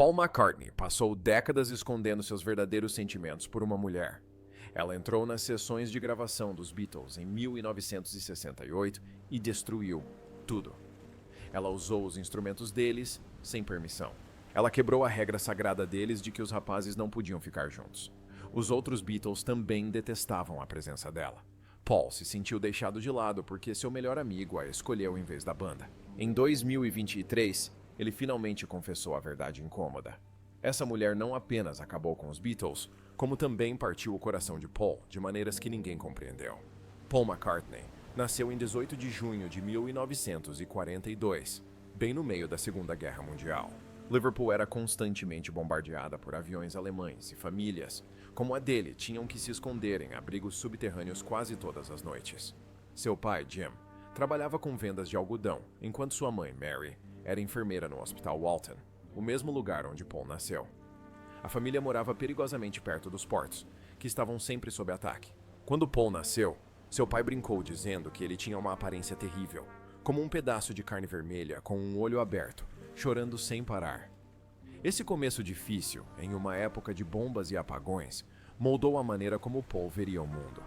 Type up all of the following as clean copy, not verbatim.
Paul McCartney passou décadas escondendo seus verdadeiros sentimentos por uma mulher. Ela entrou nas sessões de gravação dos Beatles em 1968 e destruiu tudo. Ela usou os instrumentos deles sem permissão. Ela quebrou a regra sagrada deles de que os rapazes não podiam ficar juntos. Os outros Beatles também detestavam a presença dela. Paul se sentiu deixado de lado porque seu melhor amigo a escolheu em vez da banda. Em 2023, ele finalmente confessou a verdade incômoda. Essa mulher não apenas acabou com os Beatles, como também partiu o coração de Paul de maneiras que ninguém compreendeu. Paul McCartney nasceu em 18 de junho de 1942, bem no meio da Segunda Guerra Mundial. Liverpool era constantemente bombardeada por aviões alemães e famílias, como a dele, tinham que se esconder em abrigos subterrâneos quase todas as noites. Seu pai, Jim, trabalhava com vendas de algodão, enquanto sua mãe, Mary, era enfermeira no Hospital Walton, o mesmo lugar onde Paul nasceu. A família morava perigosamente perto dos portos, que estavam sempre sob ataque. Quando Paul nasceu, seu pai brincou dizendo que ele tinha uma aparência terrível, como um pedaço de carne vermelha com um olho aberto, chorando sem parar. Esse começo difícil, em uma época de bombas e apagões, moldou a maneira como Paul veria o mundo.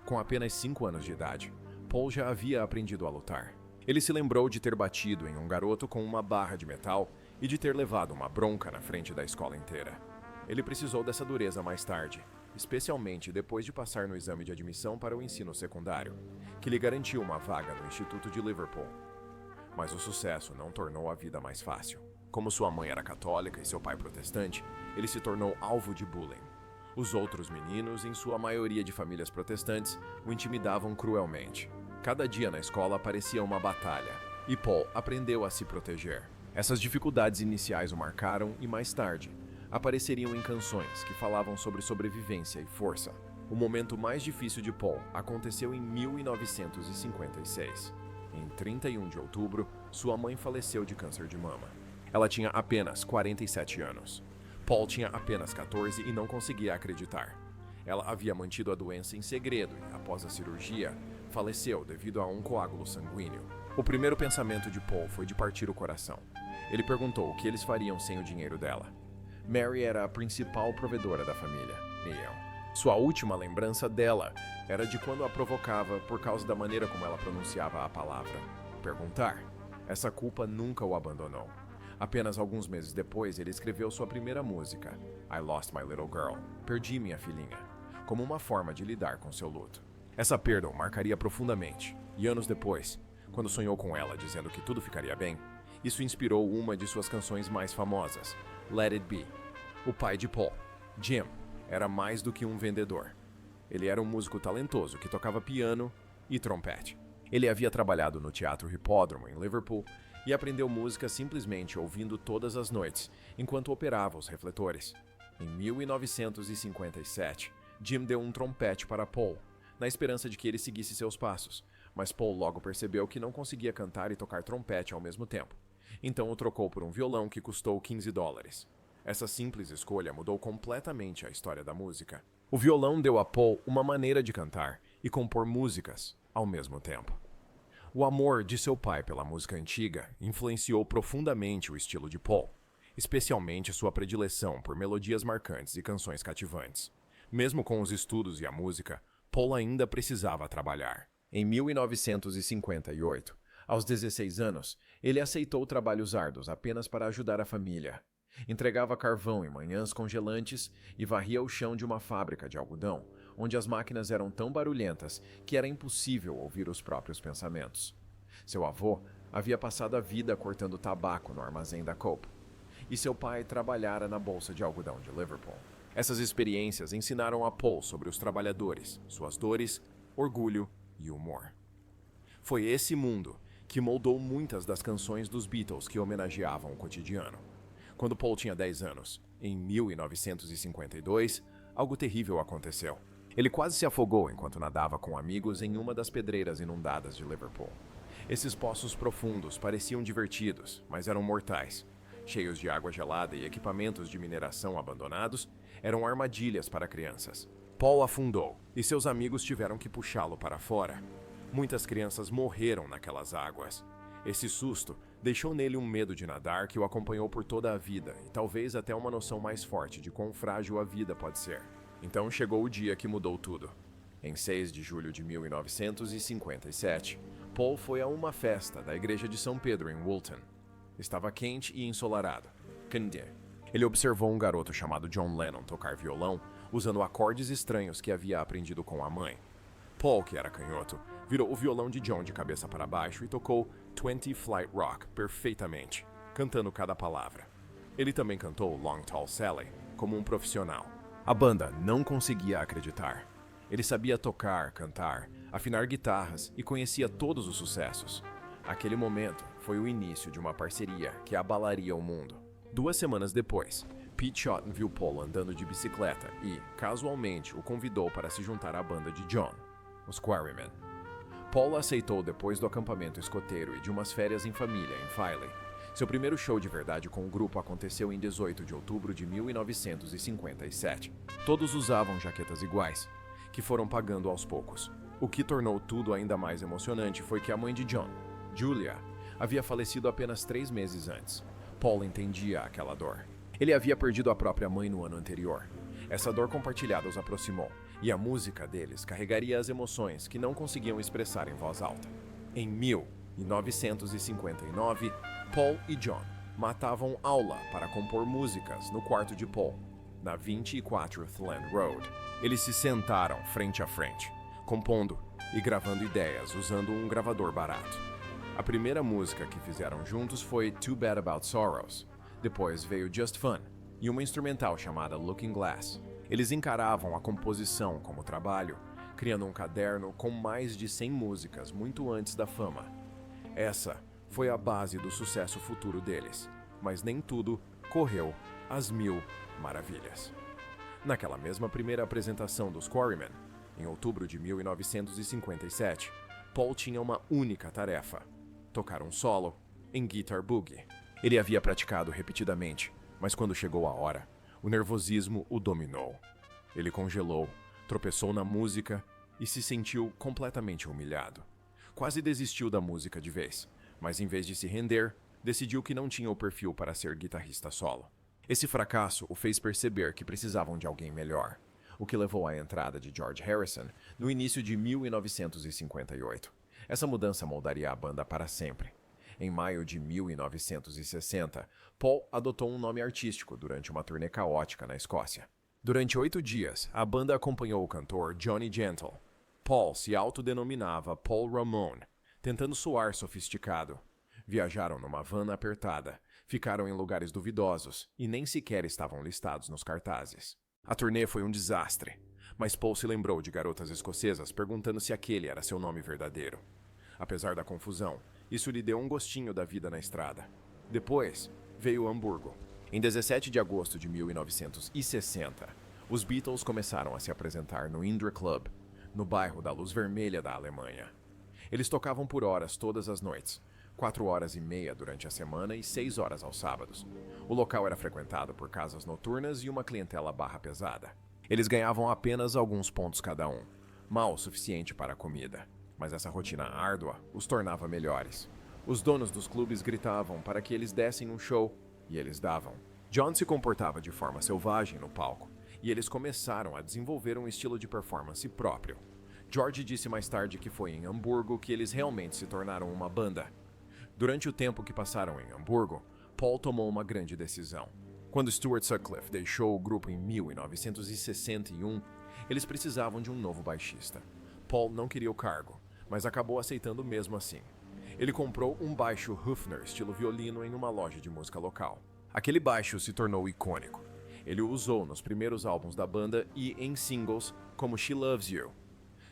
Com apenas 5 anos de idade, Paul já havia aprendido a lutar. Ele se lembrou de ter batido em um garoto com uma barra de metal e de ter levado uma bronca na frente da escola inteira. Ele precisou dessa dureza mais tarde, especialmente depois de passar no exame de admissão para o ensino secundário, que lhe garantiu uma vaga no Instituto de Liverpool. Mas o sucesso não tornou a vida mais fácil. Como sua mãe era católica e seu pai protestante, ele se tornou alvo de bullying. Os outros meninos, em sua maioria de famílias protestantes, o intimidavam cruelmente. Cada dia na escola parecia uma batalha, e Paul aprendeu a se proteger. Essas dificuldades iniciais o marcaram e, mais tarde, apareceriam em canções que falavam sobre sobrevivência e força. O momento mais difícil de Paul aconteceu em 1956. Em 31 de outubro, sua mãe faleceu de câncer de mama. Ela tinha apenas 47 anos. Paul tinha apenas 14 e não conseguia acreditar. Ela havia mantido a doença em segredo e, após a cirurgia, faleceu devido a um coágulo sanguíneo. O primeiro pensamento de Paul foi de partir o coração. Ele perguntou o que eles fariam sem o dinheiro dela. Mary era a principal provedora da família, Neil. Sua última lembrança dela era de quando a provocava por causa da maneira como ela pronunciava a palavra perguntar. Essa culpa nunca o abandonou. Apenas alguns meses depois, ele escreveu sua primeira música, I Lost My Little Girl, Perdi Minha Filhinha, como uma forma de lidar com seu luto. Essa perda o marcaria profundamente, e anos depois, quando sonhou com ela dizendo que tudo ficaria bem, isso inspirou uma de suas canções mais famosas, Let It Be. O pai de Paul, Jim, era mais do que um vendedor. Ele era um músico talentoso que tocava piano e trompete. Ele havia trabalhado no Teatro Hipódromo, em Liverpool, e aprendeu música simplesmente ouvindo todas as noites, enquanto operava os refletores. Em 1957, Jim deu um trompete para Paul, na esperança de que ele seguisse seus passos, mas Paul logo percebeu que não conseguia cantar e tocar trompete ao mesmo tempo. Então o trocou por um violão que custou $15. Essa simples escolha mudou completamente a história da música. O violão deu a Paul uma maneira de cantar e compor músicas ao mesmo tempo. O amor de seu pai pela música antiga influenciou profundamente o estilo de Paul, especialmente sua predileção por melodias marcantes e canções cativantes. Mesmo com os estudos e a música, Paul ainda precisava trabalhar. Em 1958, aos 16 anos, ele aceitou trabalhos árduos apenas para ajudar a família. Entregava carvão em manhãs congelantes e varria o chão de uma fábrica de algodão, onde as máquinas eram tão barulhentas que era impossível ouvir os próprios pensamentos. Seu avô havia passado a vida cortando tabaco no armazém da Cope, e seu pai trabalhara na bolsa de algodão de Liverpool. Essas experiências ensinaram a Paul sobre os trabalhadores, suas dores, orgulho e humor. Foi esse mundo que moldou muitas das canções dos Beatles que homenageavam o cotidiano. Quando Paul tinha 10 anos, em 1952, algo terrível aconteceu. Ele quase se afogou enquanto nadava com amigos em uma das pedreiras inundadas de Liverpool. Esses poços profundos pareciam divertidos, mas eram mortais. Cheios de água gelada e equipamentos de mineração abandonados, eram armadilhas para crianças. Paul afundou e seus amigos tiveram que puxá-lo para fora. Muitas crianças morreram naquelas águas. Esse susto deixou nele um medo de nadar que o acompanhou por toda a vida e talvez até uma noção mais forte de quão frágil a vida pode ser. Então chegou o dia que mudou tudo. Em 6 de julho de 1957, Paul foi a uma festa da igreja de São Pedro em Woolton. Estava quente e ensolarado. Ele observou um garoto chamado John Lennon tocar violão, usando acordes estranhos que havia aprendido com a mãe. Paul, que era canhoto, virou o violão de John de cabeça para baixo e tocou 20 Flight Rock perfeitamente, cantando cada palavra. Ele também cantou Long Tall Sally, como um profissional. A banda não conseguia acreditar. Ele sabia tocar, cantar, afinar guitarras e conhecia todos os sucessos. Aquele momento foi o início de uma parceria que abalaria o mundo. 2 semanas depois, Pete Shotton viu Paul andando de bicicleta e, casualmente, o convidou para se juntar à banda de John, os Quarrymen. Paul aceitou depois do acampamento escoteiro e de umas férias em família em Filey. Seu primeiro show de verdade com o grupo aconteceu em 18 de outubro de 1957. Todos usavam jaquetas iguais, que foram pagando aos poucos. O que tornou tudo ainda mais emocionante foi que a mãe de John, Julia, havia falecido apenas 3 meses antes. Paul entendia aquela dor. Ele havia perdido a própria mãe no ano anterior. Essa dor compartilhada os aproximou, e a música deles carregaria as emoções que não conseguiam expressar em voz alta. Em 1959, Paul e John matavam aula para compor músicas no quarto de Paul, na 24th Land Road. Eles se sentaram frente a frente, compondo e gravando ideias usando um gravador barato. A primeira música que fizeram juntos foi Too Bad About Sorrows. Depois veio Just Fun e uma instrumental chamada Looking Glass. Eles encaravam a composição como trabalho, criando um caderno com mais de 100 músicas muito antes da fama. Essa foi a base do sucesso futuro deles, mas nem tudo correu às 1000 maravilhas. Naquela mesma primeira apresentação dos Quarrymen, em outubro de 1957, Paul tinha uma única tarefa: tocar um solo em Guitar Boogie. Ele havia praticado repetidamente, mas quando chegou a hora, o nervosismo o dominou. Ele congelou, tropeçou na música e se sentiu completamente humilhado. Quase desistiu da música de vez, mas em vez de se render, decidiu que não tinha o perfil para ser guitarrista solo. Esse fracasso o fez perceber que precisavam de alguém melhor, o que levou à entrada de George Harrison no início de 1958. Essa mudança moldaria a banda para sempre. Em maio de 1960, Paul adotou um nome artístico durante uma turnê caótica na Escócia. Durante 8 dias, a banda acompanhou o cantor Johnny Gentle. Paul se autodenominava Paul Ramone, tentando soar sofisticado. Viajaram numa van apertada, ficaram em lugares duvidosos e nem sequer estavam listados nos cartazes. A turnê foi um desastre, mas Paul se lembrou de garotas escocesas perguntando se aquele era seu nome verdadeiro. Apesar da confusão, isso lhe deu um gostinho da vida na estrada. Depois, veio Hamburgo. Em 17 de agosto de 1960, os Beatles começaram a se apresentar no Indra Club, no bairro da Luz Vermelha da Alemanha. Eles tocavam por horas todas as noites, 4 horas e meia durante a semana e 6 horas aos sábados. O local era frequentado por casas noturnas e uma clientela barra pesada. Eles ganhavam apenas alguns pontos cada um, mal o suficiente para a comida. Mas essa rotina árdua os tornava melhores. Os donos dos clubes gritavam para que eles dessem um show, e eles davam. John se comportava de forma selvagem no palco, e eles começaram a desenvolver um estilo de performance próprio. George disse mais tarde que foi em Hamburgo que eles realmente se tornaram uma banda. Durante o tempo que passaram em Hamburgo, Paul tomou uma grande decisão. Quando Stuart Sutcliffe deixou o grupo em 1961, eles precisavam de um novo baixista. Paul não queria o cargo, mas acabou aceitando mesmo assim. Ele comprou um baixo Hufner estilo violino em uma loja de música local. Aquele baixo se tornou icônico. Ele o usou nos primeiros álbuns da banda e em singles como She Loves You.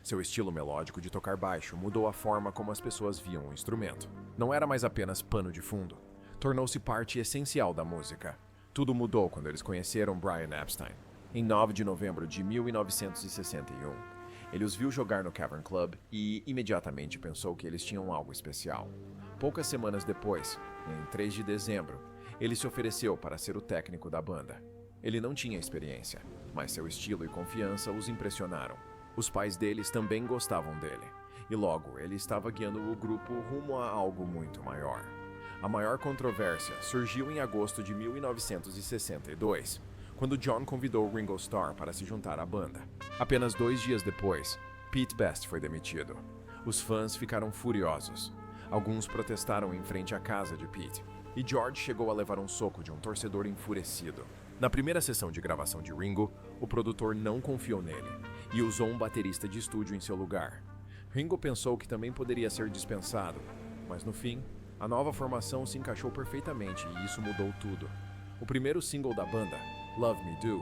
Seu estilo melódico de tocar baixo mudou a forma como as pessoas viam o instrumento. Não era mais apenas pano de fundo. Tornou-se parte essencial da música. Tudo mudou quando eles conheceram Brian Epstein. Em 9 de novembro de 1961, ele os viu jogar no Cavern Club e imediatamente pensou que eles tinham algo especial. Poucas semanas depois, em 3 de dezembro, ele se ofereceu para ser o técnico da banda. Ele não tinha experiência, mas seu estilo e confiança os impressionaram. Os pais deles também gostavam dele, e logo ele estava guiando o grupo rumo a algo muito maior. A maior controvérsia surgiu em agosto de 1962, quando John convidou Ringo Starr para se juntar à banda. Apenas 2 dias depois, Pete Best foi demitido. Os fãs ficaram furiosos. Alguns protestaram em frente à casa de Pete, e George chegou a levar um soco de um torcedor enfurecido. Na primeira sessão de gravação de Ringo, o produtor não confiou nele e usou um baterista de estúdio em seu lugar. Ringo pensou que também poderia ser dispensado, mas no fim, a nova formação se encaixou perfeitamente e isso mudou tudo. O primeiro single da banda, Love Me Do,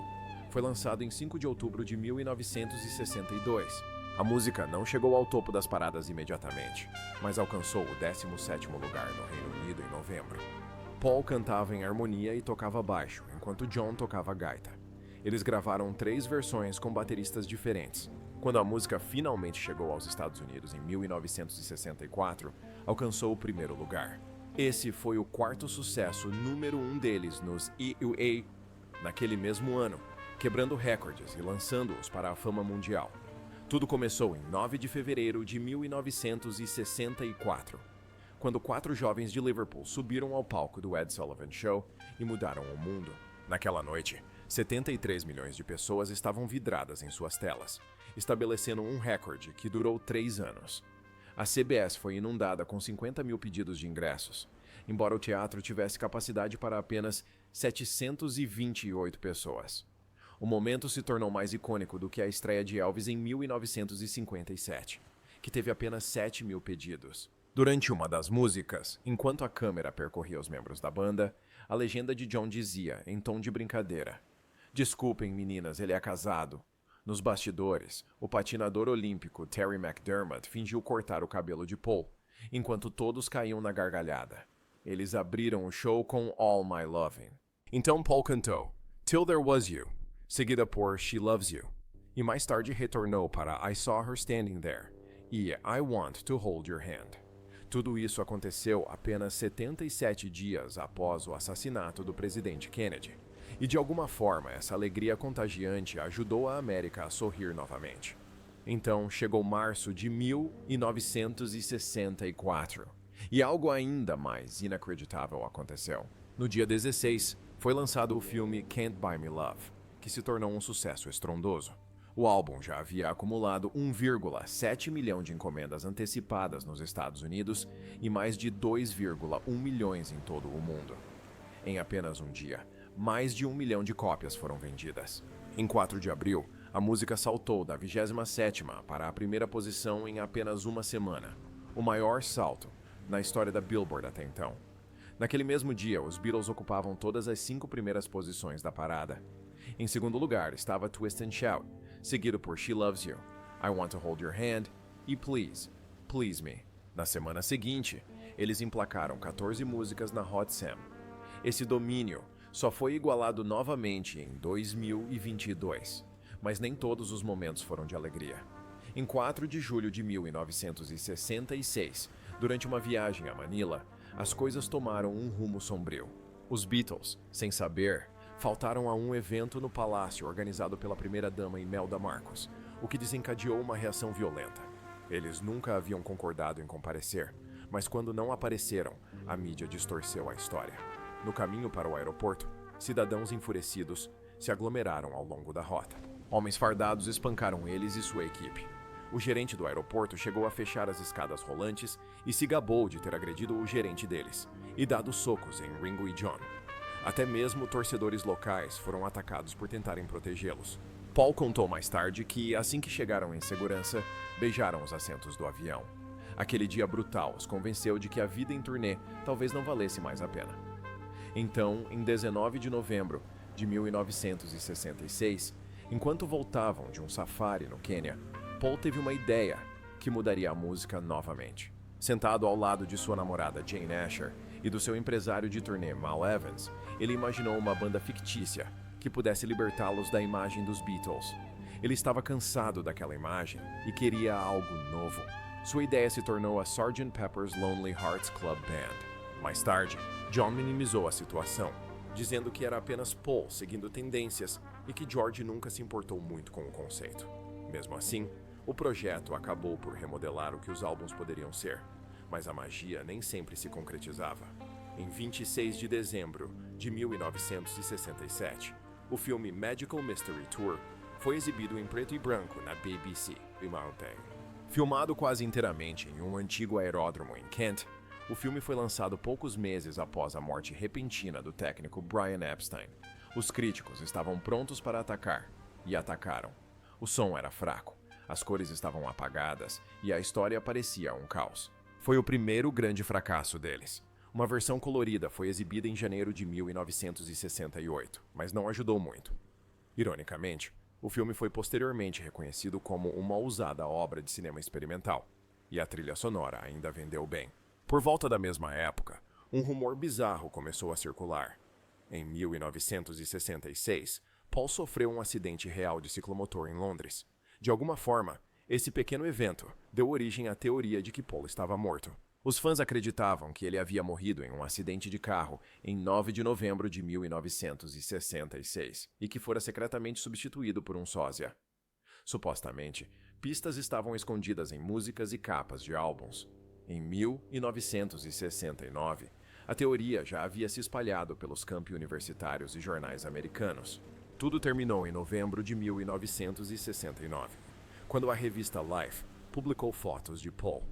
foi lançado em 5 de outubro de 1962. A música não chegou ao topo das paradas imediatamente, mas alcançou o 17º lugar no Reino Unido em novembro. Paul cantava em harmonia e tocava baixo, enquanto John tocava gaita. Eles gravaram 3 versões com bateristas diferentes. Quando a música finalmente chegou aos Estados Unidos em 1964, alcançou o 1º lugar. Esse foi o 4º sucesso número 1 deles nos EUA naquele mesmo ano, quebrando recordes e lançando-os para a fama mundial. Tudo começou em 9 de fevereiro de 1964. Quando 4 jovens de Liverpool subiram ao palco do Ed Sullivan Show e mudaram o mundo. Naquela noite, 73 milhões de pessoas estavam vidradas em suas telas, estabelecendo um recorde que durou 3 anos. A CBS foi inundada com 50 mil pedidos de ingressos, embora o teatro tivesse capacidade para apenas 728 pessoas. O momento se tornou mais icônico do que a estreia de Elvis em 1957, que teve apenas 7 mil pedidos. Durante uma das músicas, enquanto a câmera percorria os membros da banda, a legenda de John dizia, em tom de brincadeira: "Desculpem, meninas, ele é casado." Nos bastidores, o patinador olímpico Terry McDermott fingiu cortar o cabelo de Paul, enquanto todos caíam na gargalhada. Eles abriram o show com All My Lovin'. Então Paul cantou Till There Was You, seguida por She Loves You, e mais tarde retornou para I Saw Her Standing There e I Want to Hold Your Hand. Tudo isso aconteceu apenas 77 dias após o assassinato do presidente Kennedy. E de alguma forma, essa alegria contagiante ajudou a América a sorrir novamente. Então chegou março de 1964, e algo ainda mais inacreditável aconteceu. No dia 16, foi lançado o filme Can't Buy Me Love, que se tornou um sucesso estrondoso. O álbum já havia acumulado 1,7 milhão de encomendas antecipadas nos Estados Unidos e mais de 2,1 milhões em todo o mundo. Em apenas um dia, mais de 1 milhão de cópias foram vendidas. Em 4 de abril, a música saltou da 27ª para a primeira posição em apenas uma semana, o maior salto na história da Billboard até então. Naquele mesmo dia, os Beatles ocupavam todas as 5 primeiras posições da parada. Em segundo lugar estava Twist and Shout, seguido por She Loves You, I Want to Hold Your Hand e Please, Please Me. Na semana seguinte, eles emplacaram 14 músicas na Hot 100. Esse domínio só foi igualado novamente em 2022, mas nem todos os momentos foram de alegria. Em 4 de julho de 1966, durante uma viagem a Manila, as coisas tomaram um rumo sombrio. Os Beatles, sem saber, faltaram a um evento no palácio organizado pela primeira-dama Imelda Marcos, o que desencadeou uma reação violenta. Eles nunca haviam concordado em comparecer, mas quando não apareceram, a mídia distorceu a história. No caminho para o aeroporto, cidadãos enfurecidos se aglomeraram ao longo da rota. Homens fardados espancaram eles e sua equipe. O gerente do aeroporto chegou a fechar as escadas rolantes e se gabou de ter agredido o gerente deles e dado socos em Ringo e John. Até mesmo torcedores locais foram atacados por tentarem protegê-los. Paul contou mais tarde que, assim que chegaram em segurança, beijaram os assentos do avião. Aquele dia brutal os convenceu de que a vida em turnê talvez não valesse mais a pena. Então, em 19 de novembro de 1966, enquanto voltavam de um safari no Quênia, Paul teve uma ideia que mudaria a música novamente. Sentado ao lado de sua namorada Jane Asher e do seu empresário de turnê Mal Evans, ele imaginou uma banda fictícia que pudesse libertá-los da imagem dos Beatles. Ele estava cansado daquela imagem e queria algo novo. Sua ideia se tornou a Sgt. Pepper's Lonely Hearts Club Band. Mais tarde, John minimizou a situação, dizendo que era apenas Paul seguindo tendências e que George nunca se importou muito com o conceito. Mesmo assim, o projeto acabou por remodelar o que os álbuns poderiam ser, mas a magia nem sempre se concretizava. Em 26 de dezembro de 1967, o filme Magical Mystery Tour foi exibido em preto e branco na BBC Mountain. Filmado quase inteiramente em um antigo aeródromo em Kent, o filme foi lançado poucos meses após a morte repentina do técnico Brian Epstein. Os críticos estavam prontos para atacar, e atacaram. O som era fraco, as cores estavam apagadas e a história parecia um caos. Foi o primeiro grande fracasso deles. Uma versão colorida foi exibida em janeiro de 1968, mas não ajudou muito. Ironicamente, o filme foi posteriormente reconhecido como uma ousada obra de cinema experimental, e a trilha sonora ainda vendeu bem. Por volta da mesma época, um rumor bizarro começou a circular. Em 1966, Paul sofreu um acidente real de ciclomotor em Londres. De alguma forma, esse pequeno evento deu origem à teoria de que Paul estava morto. Os fãs acreditavam que ele havia morrido em um acidente de carro em 9 de novembro de 1966 e que fora secretamente substituído por um sósia. Supostamente, pistas estavam escondidas em músicas e capas de álbuns. Em 1969, a teoria já havia se espalhado pelos campi universitários e jornais americanos. Tudo terminou em novembro de 1969, quando a revista Life publicou fotos de Paul,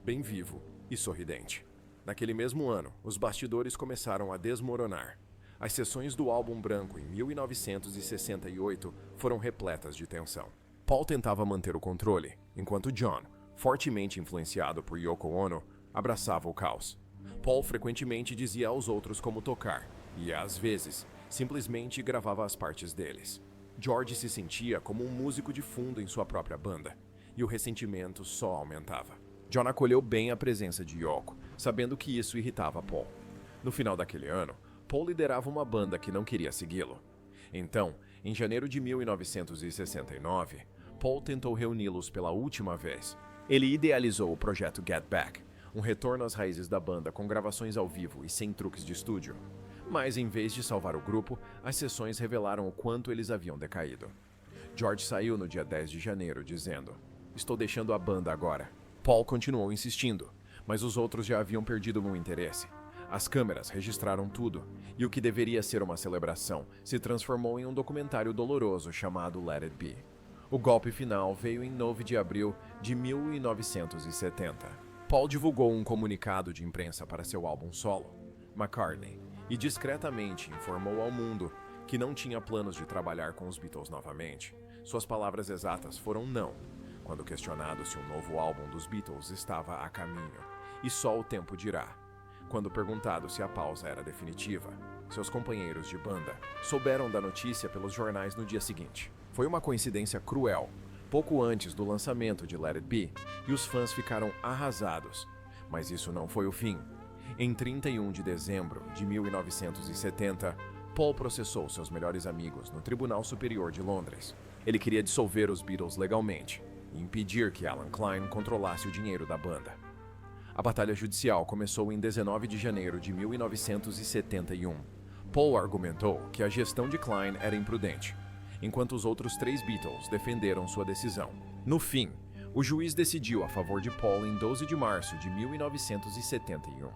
bem vivo e sorridente. Naquele mesmo ano, os bastidores começaram a desmoronar. As sessões do álbum branco em 1968 foram repletas de tensão. Paul tentava manter o controle, enquanto John, fortemente influenciado por Yoko Ono, abraçava o caos. Paul frequentemente dizia aos outros como tocar e, às vezes, simplesmente gravava as partes deles. George se sentia como um músico de fundo em sua própria banda, e o ressentimento só aumentava. John acolheu bem a presença de Yoko, sabendo que isso irritava Paul. No final daquele ano, Paul liderava uma banda que não queria segui-lo. Então, em janeiro de 1969, Paul tentou reuni-los pela última vez. Ele idealizou o projeto Get Back, um retorno às raízes da banda com gravações ao vivo e sem truques de estúdio. Mas, em vez de salvar o grupo, as sessões revelaram o quanto eles haviam decaído. George saiu no dia 10 de janeiro, dizendo: "Estou deixando a banda agora." Paul continuou insistindo, mas os outros já haviam perdido o interesse. As câmeras registraram tudo, e o que deveria ser uma celebração se transformou em um documentário doloroso chamado Let It Be. O golpe final veio em 9 de abril de 1970. Paul divulgou um comunicado de imprensa para seu álbum solo, McCartney, e discretamente informou ao mundo que não tinha planos de trabalhar com os Beatles novamente. Suas palavras exatas foram não, quando questionado se um novo álbum dos Beatles estava a caminho, e só o tempo dirá. Quando perguntado se a pausa era definitiva, seus companheiros de banda souberam da notícia pelos jornais no dia seguinte. Foi uma coincidência cruel, pouco antes do lançamento de Let It Be, e os fãs ficaram arrasados. Mas isso não foi o fim. Em 31 de dezembro de 1970, Paul processou seus melhores amigos no Tribunal Superior de Londres. Ele queria dissolver os Beatles legalmente e impedir que Alan Klein controlasse o dinheiro da banda. A batalha judicial começou em 19 de janeiro de 1971. Paul argumentou que a gestão de Klein era imprudente, enquanto os outros 3 Beatles defenderam sua decisão. No fim, o juiz decidiu a favor de Paul em 12 de março de 1971,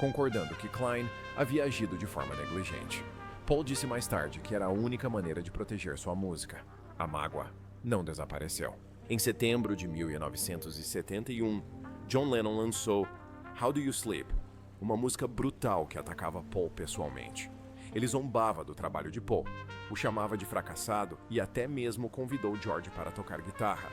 concordando que Klein havia agido de forma negligente. Paul disse mais tarde que era a única maneira de proteger sua música. A mágoa não desapareceu. Em setembro de 1971, John Lennon lançou How Do You Sleep, uma música brutal que atacava Paul pessoalmente. Ele zombava do trabalho de Paul, o chamava de fracassado e até mesmo convidou George para tocar guitarra.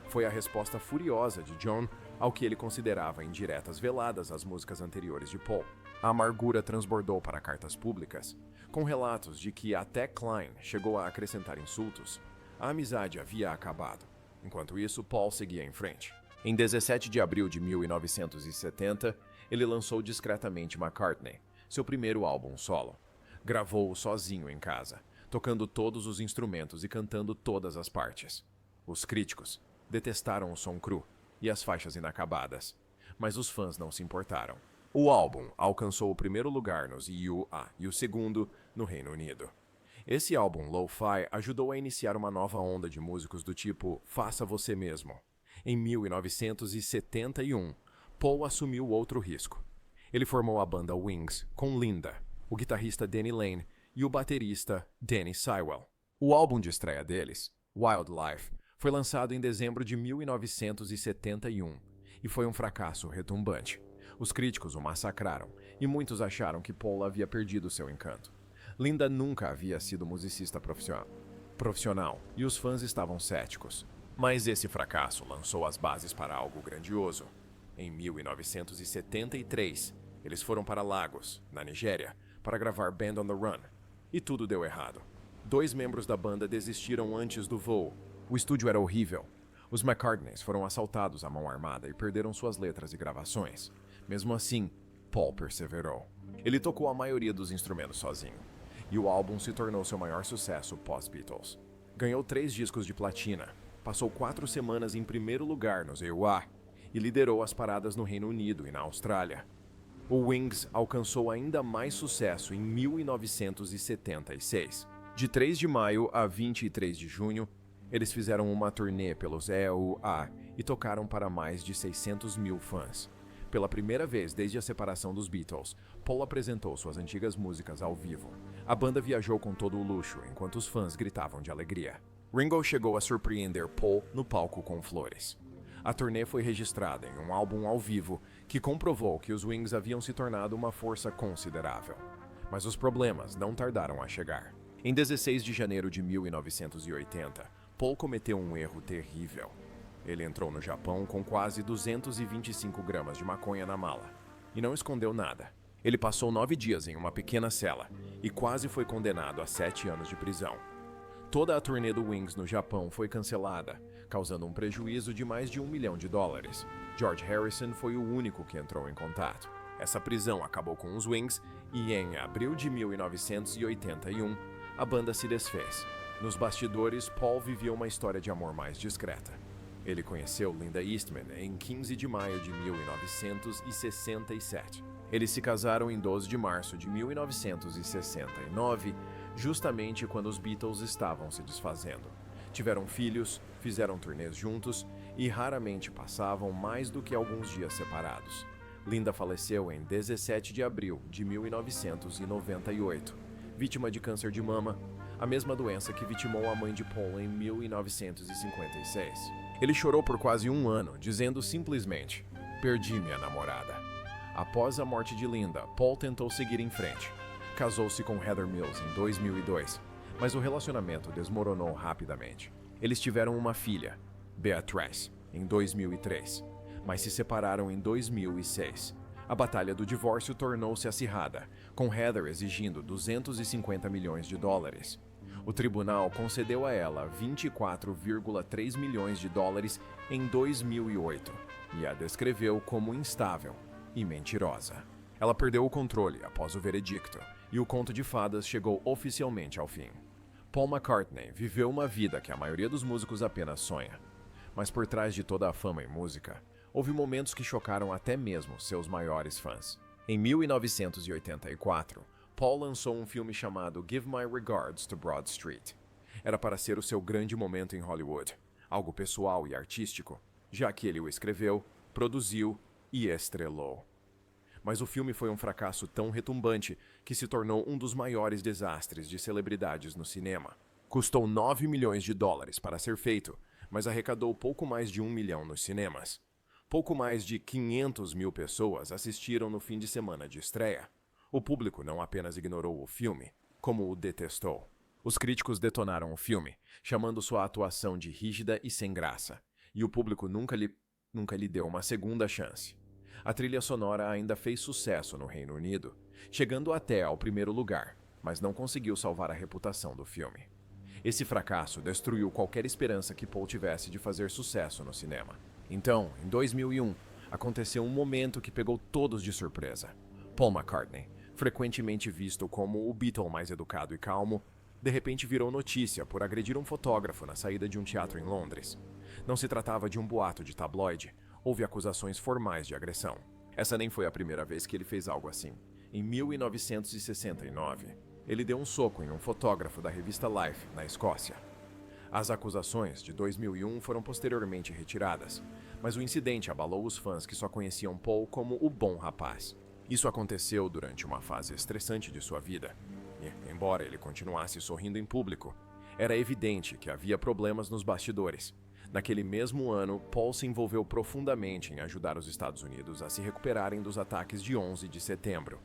Foi a resposta furiosa de John ao que ele considerava indiretas veladas às músicas anteriores de Paul. A amargura transbordou para cartas públicas, com relatos de que até Klein chegou a acrescentar insultos. A amizade havia acabado. Enquanto isso, Paul seguia em frente. Em 17 de abril de 1970, ele lançou discretamente McCartney, seu primeiro álbum solo. Gravou-o sozinho em casa, tocando todos os instrumentos e cantando todas as partes. Os críticos detestaram o som cru e as faixas inacabadas, mas os fãs não se importaram. O álbum alcançou o primeiro lugar nos UA e o segundo no Reino Unido. Esse álbum lo-fi ajudou a iniciar uma nova onda de músicos do tipo faça você mesmo. Em 1971, Paul assumiu outro risco. Ele formou a banda Wings com Linda, o guitarrista Danny Lane e o baterista Danny Sywell. O álbum de estreia deles, Wildlife, foi lançado em dezembro de 1971 e foi um fracasso retumbante. Os críticos o massacraram e muitos acharam que Paul havia perdido seu encanto. Linda nunca havia sido musicista profissional e os fãs estavam céticos. Mas esse fracasso lançou as bases para algo grandioso. Em 1973, eles foram para Lagos, na Nigéria, para gravar Band on the Run. E tudo deu errado. 2 membros da banda desistiram antes do voo. O estúdio era horrível. Os McCartneys foram assaltados à mão armada e perderam suas letras e gravações. Mesmo assim, Paul perseverou. Ele tocou a maioria dos instrumentos sozinho. E o álbum se tornou seu maior sucesso pós-Beatles. Ganhou 3 discos de platina, passou 4 semanas em primeiro lugar nos EUA e liderou as paradas no Reino Unido e na Austrália. O Wings alcançou ainda mais sucesso em 1976. De 3 de maio a 23 de junho, eles fizeram uma turnê pelos EUA e tocaram para mais de 600 mil fãs. Pela primeira vez desde a separação dos Beatles, Paul apresentou suas antigas músicas ao vivo. A banda viajou com todo o luxo, enquanto os fãs gritavam de alegria. Ringo chegou a surpreender Paul no palco com flores. A turnê foi registrada em um álbum ao vivo que comprovou que os Wings haviam se tornado uma força considerável. Mas os problemas não tardaram a chegar. Em 16 de janeiro de 1980, Paul cometeu um erro terrível. Ele entrou no Japão com quase 225 gramas de maconha na mala e não escondeu nada. Ele passou 9 dias em uma pequena cela e quase foi condenado a 7 anos de prisão. Toda a turnê do Wings no Japão foi cancelada, causando um prejuízo de mais de $1 milhão. George Harrison foi o único que entrou em contato. Essa prisão acabou com os Wings e, em abril de 1981, a banda se desfez. Nos bastidores, Paul vivia uma história de amor mais discreta. Ele conheceu Linda Eastman em 15 de maio de 1967. Eles se casaram em 12 de março de 1969, justamente quando os Beatles estavam se desfazendo. Tiveram filhos, fizeram turnês juntos e raramente passavam mais do que alguns dias separados. Linda faleceu em 17 de abril de 1998, vítima de câncer de mama, a mesma doença que vitimou a mãe de Paul em 1956. Ele chorou por quase 1 ano, dizendo simplesmente: "Perdi minha namorada." Após a morte de Linda, Paul tentou seguir em frente. Casou-se com Heather Mills em 2002, mas o relacionamento desmoronou rapidamente. Eles tiveram uma filha, Beatrice, em 2003, mas se separaram em 2006. A batalha do divórcio tornou-se acirrada, com Heather exigindo $250 milhões. O tribunal concedeu a ela $24,3 milhões em 2008 e a descreveu como instável e mentirosa. Ela perdeu o controle após o veredicto e o conto de fadas chegou oficialmente ao fim. Paul McCartney viveu uma vida que a maioria dos músicos apenas sonha. Mas por trás de toda a fama e música, houve momentos que chocaram até mesmo seus maiores fãs. Em 1984, Paul lançou um filme chamado Give My Regards to Broad Street. Era para ser o seu grande momento em Hollywood, algo pessoal e artístico, já que ele o escreveu, produziu e estrelou. Mas o filme foi um fracasso tão retumbante que se tornou um dos maiores desastres de celebridades no cinema. Custou $9 milhões para ser feito, mas arrecadou pouco mais de 1 milhão nos cinemas. Pouco mais de 500 mil pessoas assistiram no fim de semana de estreia. O público não apenas ignorou o filme, como o detestou. Os críticos detonaram o filme, chamando sua atuação de rígida e sem graça, e o público nunca lhe deu uma segunda chance. A trilha sonora ainda fez sucesso no Reino Unido, chegando até ao primeiro lugar, mas não conseguiu salvar a reputação do filme. Esse fracasso destruiu qualquer esperança que Paul tivesse de fazer sucesso no cinema. Então, em 2001, aconteceu um momento que pegou todos de surpresa. Paul McCartney, frequentemente visto como o Beatle mais educado e calmo, de repente virou notícia por agredir um fotógrafo na saída de um teatro em Londres. Não se tratava de um boato de tabloide, houve acusações formais de agressão. Essa nem foi a primeira vez que ele fez algo assim. Em 1969, ele deu um soco em um fotógrafo da revista Life, na Escócia. As acusações de 2001 foram posteriormente retiradas, mas o incidente abalou os fãs que só conheciam Paul como o bom rapaz. Isso aconteceu durante uma fase estressante de sua vida, e, embora ele continuasse sorrindo em público, era evidente que havia problemas nos bastidores. Naquele mesmo ano, Paul se envolveu profundamente em ajudar os Estados Unidos a se recuperarem dos ataques de 11 de setembro.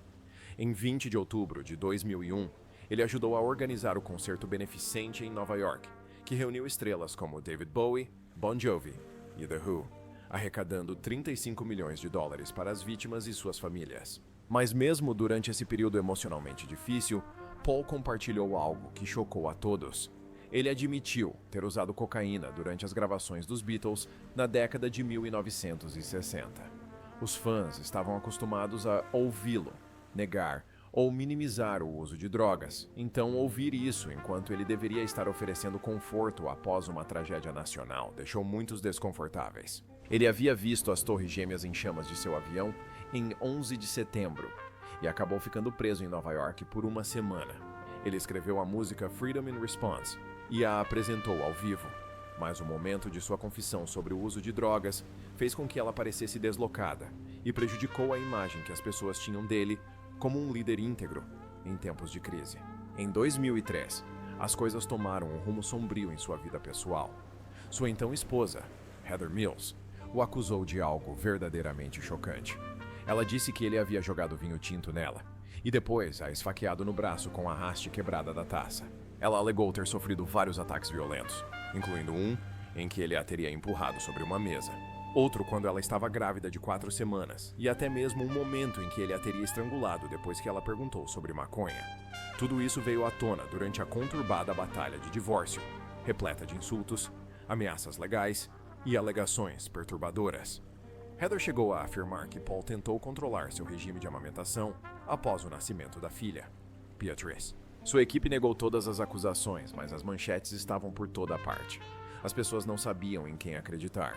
Em 20 de outubro de 2001, ele ajudou a organizar o concerto beneficente em Nova York, que reuniu estrelas como David Bowie, Bon Jovi e The Who, arrecadando 35 milhões de dólares para as vítimas e suas famílias. Mas mesmo durante esse período emocionalmente difícil, Paul compartilhou algo que chocou a todos. Ele admitiu ter usado cocaína durante as gravações dos Beatles na década de 1960. Os fãs estavam acostumados a ouvi-lo negar ou minimizar o uso de drogas, então ouvir isso enquanto ele deveria estar oferecendo conforto após uma tragédia nacional deixou muitos desconfortáveis. Ele havia visto as torres gêmeas em chamas de seu avião em 11 de setembro e acabou ficando preso em Nova York por uma semana. Ele escreveu a música Freedom in Response e a apresentou ao vivo, mas o momento de sua confissão sobre o uso de drogas fez com que ela parecesse deslocada e prejudicou a imagem que as pessoas tinham dele como um líder íntegro em tempos de crise. Em 2003, as coisas tomaram um rumo sombrio em sua vida pessoal. Sua então esposa, Heather Mills, o acusou de algo verdadeiramente chocante. Ela disse que ele havia jogado vinho tinto nela e depois a esfaqueado no braço com a haste quebrada da taça. Ela alegou ter sofrido vários ataques violentos, incluindo um em que ele a teria empurrado sobre uma mesa. Outro quando ela estava grávida de 4 semanas, e até mesmo um momento em que ele a teria estrangulado depois que ela perguntou sobre maconha. Tudo isso veio à tona durante a conturbada batalha de divórcio, repleta de insultos, ameaças legais e alegações perturbadoras. Heather chegou a afirmar que Paul tentou controlar seu regime de amamentação após o nascimento da filha, Beatrice. Sua equipe negou todas as acusações, mas as manchetes estavam por toda a parte. As pessoas não sabiam em quem acreditar.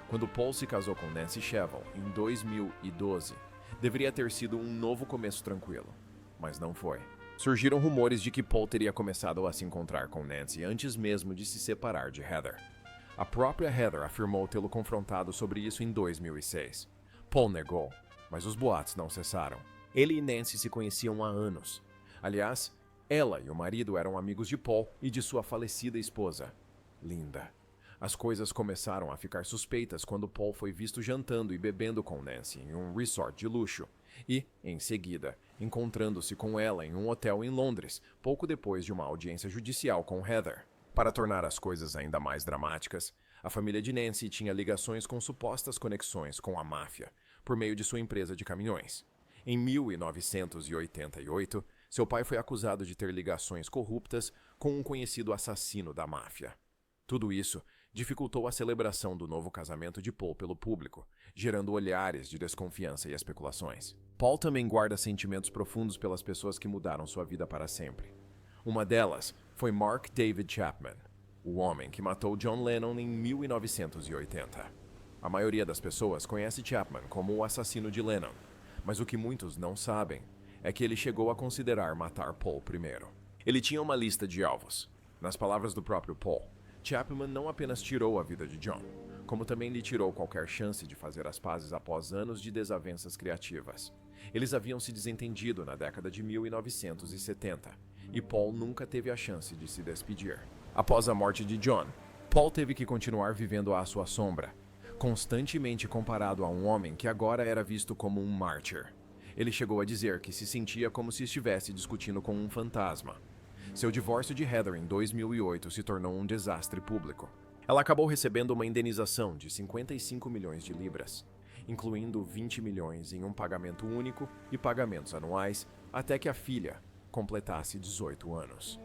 Quando Paul se casou com Nancy Shevell em 2012, deveria ter sido um novo começo tranquilo, mas não foi. Surgiram rumores de que Paul teria começado a se encontrar com Nancy antes mesmo de se separar de Heather. A própria Heather afirmou tê-lo confrontado sobre isso em 2006. Paul negou, mas os boatos não cessaram. Ele e Nancy se conheciam há anos. Aliás, ela e o marido eram amigos de Paul e de sua falecida esposa, Linda. As coisas começaram a ficar suspeitas quando Paul foi visto jantando e bebendo com Nancy em um resort de luxo e, em seguida, encontrando-se com ela em um hotel em Londres, pouco depois de uma audiência judicial com Heather. Para tornar as coisas ainda mais dramáticas, a família de Nancy tinha ligações com supostas conexões com a máfia, por meio de sua empresa de caminhões. Em 1988, seu pai foi acusado de ter ligações corruptas com um conhecido assassino da máfia. Tudo isso dificultou a celebração do novo casamento de Paul pelo público, gerando olhares de desconfiança e especulações. Paul também guarda sentimentos profundos pelas pessoas que mudaram sua vida para sempre. Uma delas foi Mark David Chapman, o homem que matou John Lennon em 1980. A maioria das pessoas conhece Chapman como o assassino de Lennon, mas o que muitos não sabem é que ele chegou a considerar matar Paul primeiro. Ele tinha uma lista de alvos. Nas palavras do próprio Paul, Chapman não apenas tirou a vida de John, como também lhe tirou qualquer chance de fazer as pazes após anos de desavenças criativas. Eles haviam se desentendido na década de 1970, e Paul nunca teve a chance de se despedir. Após a morte de John, Paul teve que continuar vivendo à sua sombra, constantemente comparado a um homem que agora era visto como um mártir. Ele chegou a dizer que se sentia como se estivesse discutindo com um fantasma. Seu divórcio de Heather em 2008 se tornou um desastre público. Ela acabou recebendo uma indenização de 55 milhões de libras, incluindo 20 milhões em um pagamento único e pagamentos anuais até que a filha completasse 18 anos.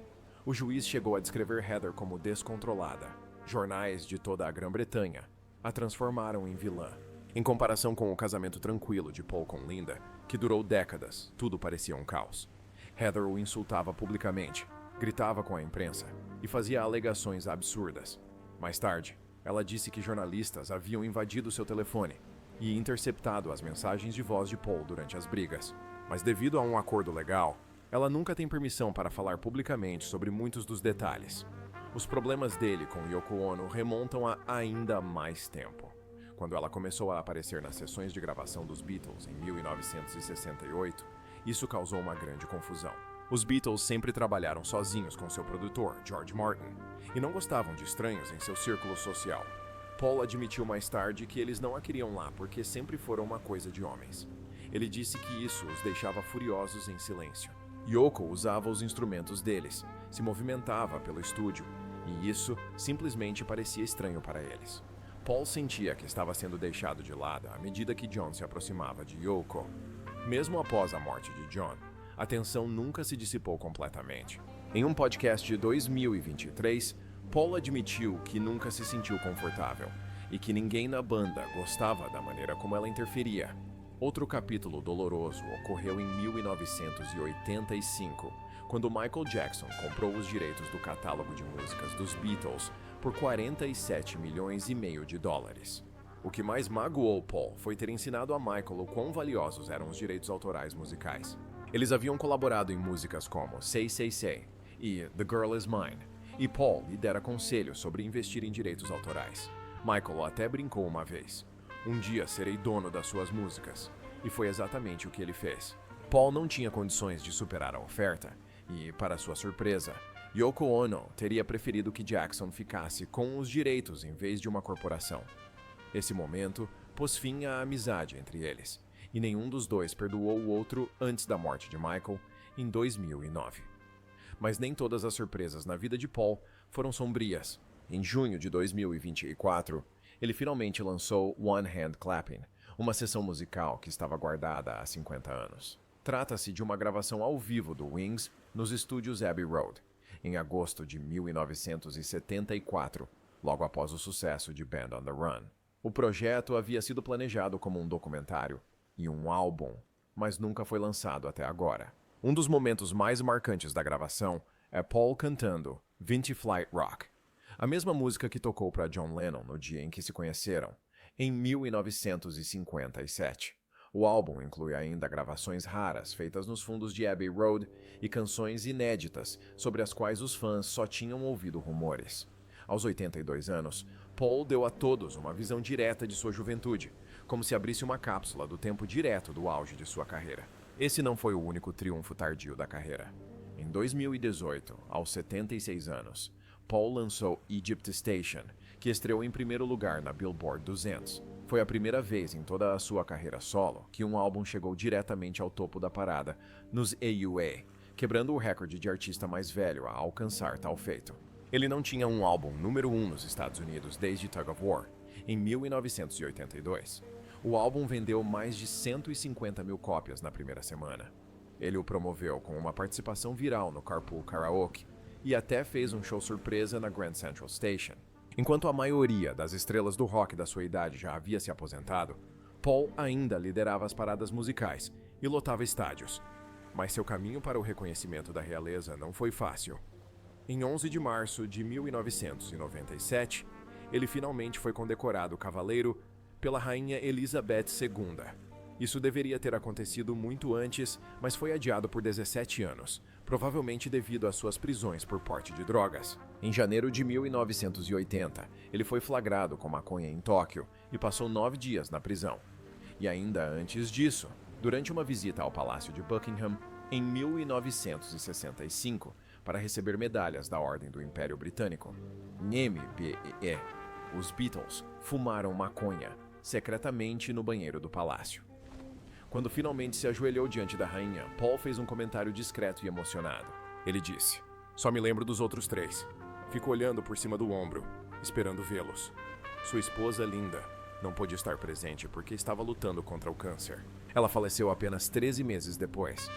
O juiz chegou a descrever Heather como descontrolada. Jornais de toda a Grã-Bretanha a transformaram em vilã. Em comparação com o casamento tranquilo de Paul com Linda, que durou décadas, tudo parecia um caos. Heather o insultava publicamente, gritava com a imprensa e fazia alegações absurdas. Mais tarde, ela disse que jornalistas haviam invadido seu telefone e interceptado as mensagens de voz de Paul durante as brigas. Mas devido a um acordo legal, ela nunca tem permissão para falar publicamente sobre muitos dos detalhes. Os problemas dele com Yoko Ono remontam a ainda mais tempo, quando ela começou a aparecer nas sessões de gravação dos Beatles em 1968, isso causou uma grande confusão. Os Beatles sempre trabalharam sozinhos com seu produtor, George Martin, e não gostavam de estranhos em seu círculo social. Paul admitiu mais tarde que eles não a queriam lá porque sempre foram uma coisa de homens. Ele disse que isso os deixava furiosos em silêncio. Yoko usava os instrumentos deles, se movimentava pelo estúdio, e isso simplesmente parecia estranho para eles. Paul sentia que estava sendo deixado de lado à medida que John se aproximava de Yoko. Mesmo após a morte de John, a tensão nunca se dissipou completamente. Em um podcast de 2023, Paul admitiu que nunca se sentiu confortável e que ninguém na banda gostava da maneira como ela interferia. Outro capítulo doloroso ocorreu em 1985, quando Michael Jackson comprou os direitos do catálogo de músicas dos Beatles por 47,5 milhões de dólares. O que mais magoou Paul foi ter ensinado a Michael o quão valiosos eram os direitos autorais musicais. Eles haviam colaborado em músicas como Say Say Say e The Girl Is Mine, e Paul lhe dera conselhos sobre investir em direitos autorais. Michael até brincou uma vez: "Um dia serei dono das suas músicas", e foi exatamente o que ele fez. Paul não tinha condições de superar a oferta, e, para sua surpresa, Yoko Ono teria preferido que Jackson ficasse com os direitos em vez de uma corporação. Esse momento pôs fim à amizade entre eles, e nenhum dos dois perdoou o outro antes da morte de Michael, em 2009. Mas nem todas as surpresas na vida de Paul foram sombrias. Em junho de 2024, ele finalmente lançou One Hand Clapping, uma sessão musical que estava guardada há 50 anos. Trata-se de uma gravação ao vivo do Wings nos estúdios Abbey Road, em agosto de 1974, logo após o sucesso de Band on the Run. O projeto havia sido planejado como um documentário e um álbum, mas nunca foi lançado até agora. Um dos momentos mais marcantes da gravação é Paul cantando Vintage Flight Rock, a mesma música que tocou para John Lennon no dia em que se conheceram, em 1957. O álbum inclui ainda gravações raras feitas nos fundos de Abbey Road e canções inéditas sobre as quais os fãs só tinham ouvido rumores. Aos 82 anos, Paul deu a todos uma visão direta de sua juventude, como se abrisse uma cápsula do tempo direto do auge de sua carreira. Esse não foi o único triunfo tardio da carreira. Em 2018, aos 76 anos, Paul lançou Egypt Station, que estreou em primeiro lugar na Billboard 200. Foi a primeira vez em toda a sua carreira solo que um álbum chegou diretamente ao topo da parada nos AUA, quebrando o recorde de artista mais velho a alcançar tal feito. Ele não tinha um álbum número 1 nos Estados Unidos desde Tug of War, em 1982. O álbum vendeu mais de 150 mil cópias na primeira semana. Ele o promoveu com uma participação viral no Carpool Karaoke e até fez um show surpresa na Grand Central Station. Enquanto a maioria das estrelas do rock da sua idade já havia se aposentado, Paul ainda liderava as paradas musicais e lotava estádios. Mas seu caminho para o reconhecimento da realeza não foi fácil. Em 11 de março de 1997, ele finalmente foi condecorado cavaleiro pela rainha Elizabeth II. Isso deveria ter acontecido muito antes, mas foi adiado por 17 anos, provavelmente devido às suas prisões por porte de drogas. Em janeiro de 1980, ele foi flagrado com maconha em Tóquio e passou 9 dias na prisão. E ainda antes disso, durante uma visita ao Palácio de Buckingham, em 1965, para receber medalhas da Ordem do Império Britânico, MBEE, os Beatles fumaram maconha secretamente no banheiro do palácio. Quando finalmente se ajoelhou diante da rainha, Paul fez um comentário discreto e emocionado. Ele disse: "Só me lembro dos outros 3. Fico olhando por cima do ombro, esperando vê-los. Sua esposa, Linda, não pôde estar presente porque estava lutando contra o câncer. Ela faleceu apenas 13 meses depois.